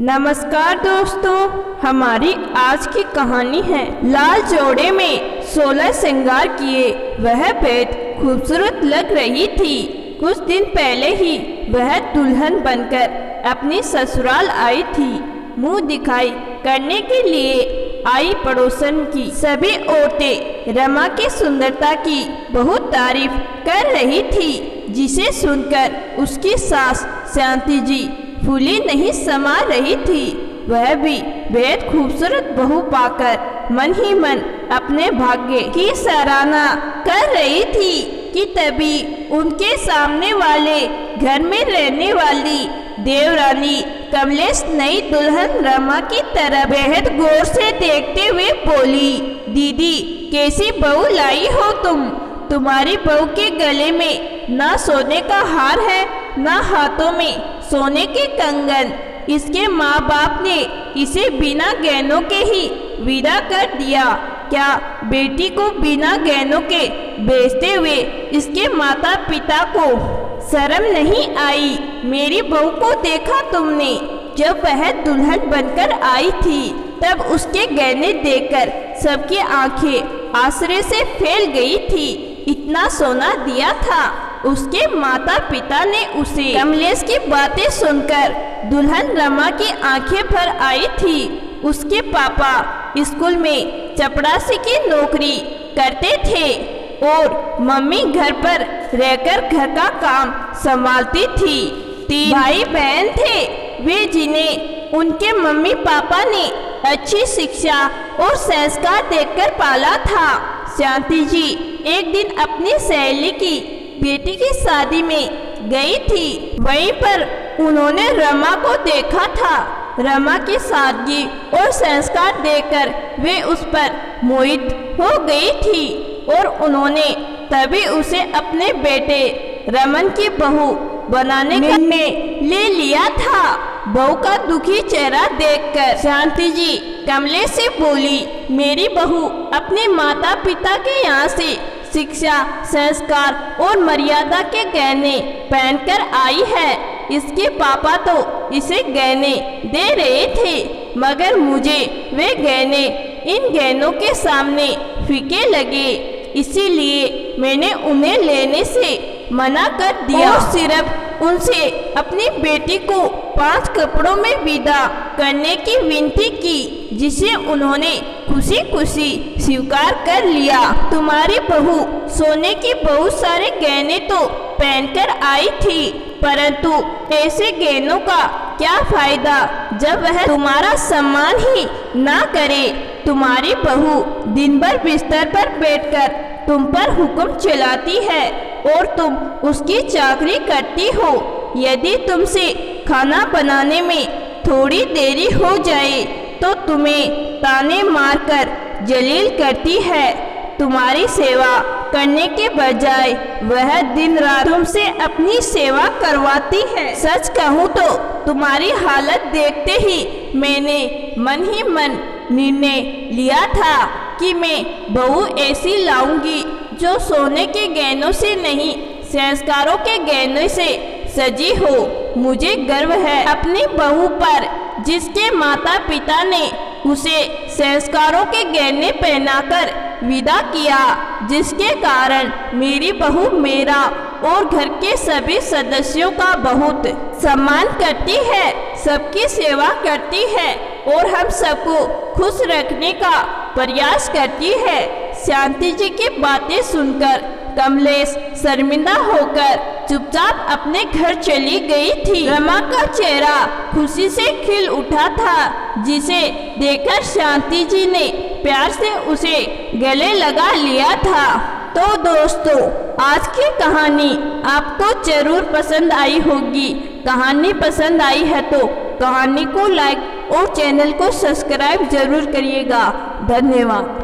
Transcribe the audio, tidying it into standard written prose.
नमस्कार दोस्तों, हमारी आज की कहानी है लाल जोड़े में 16 श्रृंगार किए वह बेद खूबसूरत लग रही थी। कुछ दिन पहले ही वह दुल्हन बनकर अपनी ससुराल आई थी। मुंह दिखाई करने के लिए आई पड़ोसन की सभी औरतें रमा की सुंदरता की बहुत तारीफ कर रही थी, जिसे सुनकर उसकी सास शांति जी फूली नहीं समा रही थी। वह भी बेहद खूबसूरत बहू पाकर मन ही मन अपने भाग्य की सराहना कर रही थी कि तभी उनके सामने वाले घर में रहने वाली देवरानी कमलेश नई दुल्हन रमा की तरफ बेहद गौर से देखते हुए बोली, दीदी कैसी बहू लाई हो तुम? तुम्हारी बहू के गले में ना सोने का हार है, ना हाथों में सोने के कंगन। इसके माँ बाप ने इसे बिना गहनों के ही विदा कर दिया। क्या बेटी को बिना गहनों के बेचते हुए इसके माता पिता को शर्म नहीं आई? मेरी बहू को देखा तुमने? जब वह दुल्हन बनकर आई थी तब उसके गहने देखकर सबकी आंखें आश्चर्य से फैल गई थी। इतना सोना दिया था उसके माता पिता ने उसे। कमलेश की बातें सुनकर दुल्हन रमा की आंखें भर आई थी। उसके पापा स्कूल में चपरासी की नौकरी करते थे और मम्मी घर पर रहकर घर का काम संभालती थी। 3 भाई बहन थे वे, जिन्हें उनके मम्मी पापा ने अच्छी शिक्षा और संस्कार देकर पाला था। शांति जी एक दिन अपनी सहेली की बेटी की शादी में गई थी। वहीं पर उन्होंने रमा को देखा था। रमा की सादगी और संस्कार देखकर वे उस पर मोहित हो गई थी और उन्होंने तभी उसे अपने बेटे रमन की बहू बनाने का निर्णय ले लिया था। बहू का दुखी चेहरा देखकर शांति जी कमलेश से बोली, मेरी बहू अपने माता पिता के यहाँ से शिक्षा, संस्कार और मर्यादा के गहने पहनकर आई है। इसके पापा तो इसे गहने दे रहे थे, मगर मुझे वे गहने इन गहनों के सामने फीके लगे, इसीलिए मैंने उन्हें लेने से मना कर दिया और सिर्फ उनसे अपनी बेटी को 5 कपड़ों में विदा करने की विनती की, जिसे उन्होंने खुशी खुशी स्वीकार कर लिया। तुम्हारी बहू सोने के बहुत सारे गहने तो पहनकर आई थी, परंतु ऐसे गहनों का क्या फायदा जब वह तुम्हारा सम्मान ही ना करे। तुम्हारी बहू दिन भर बिस्तर पर बैठकर तुम पर हुक्म चलाती है और तुम उसकी चाकरी करती हो। यदि तुमसे खाना बनाने में थोड़ी देरी हो जाए तो तुम्हें ताने मारकर जलील करती है। तुम्हारी सेवा करने के बजाय वह दिन रात तुमसे अपनी सेवा करवाती है। सच कहूँ तो तुम्हारी हालत देखते ही मैंने मन ही मन निर्णय लिया था कि मैं बहू ऐसी लाऊंगी जो सोने के गहनों से नहीं, संस्कारों के गहनों से सजी हो। मुझे गर्व है अपनी बहू पर, जिसके माता पिता ने उसे संस्कारों के गहने पहनाकर विदा किया, जिसके कारण मेरी बहू मेरा और घर के सभी सदस्यों का बहुत सम्मान करती है, सबकी सेवा करती है और हम सबको खुश रखने का प्रयास करती है। शांति जी की बातें सुनकर कमलेश शर्मिंदा होकर चुपचाप अपने घर चली गई थी। रमा का चेहरा खुशी से खिल उठा था, जिसे देखकर शांति जी ने प्यार से उसे गले लगा लिया था। तो दोस्तों, आज की कहानी आपको जरूर पसंद आई होगी। कहानी पसंद आई है तो कहानी को लाइक और चैनल को सब्सक्राइब जरूर करिएगा। धन्यवाद।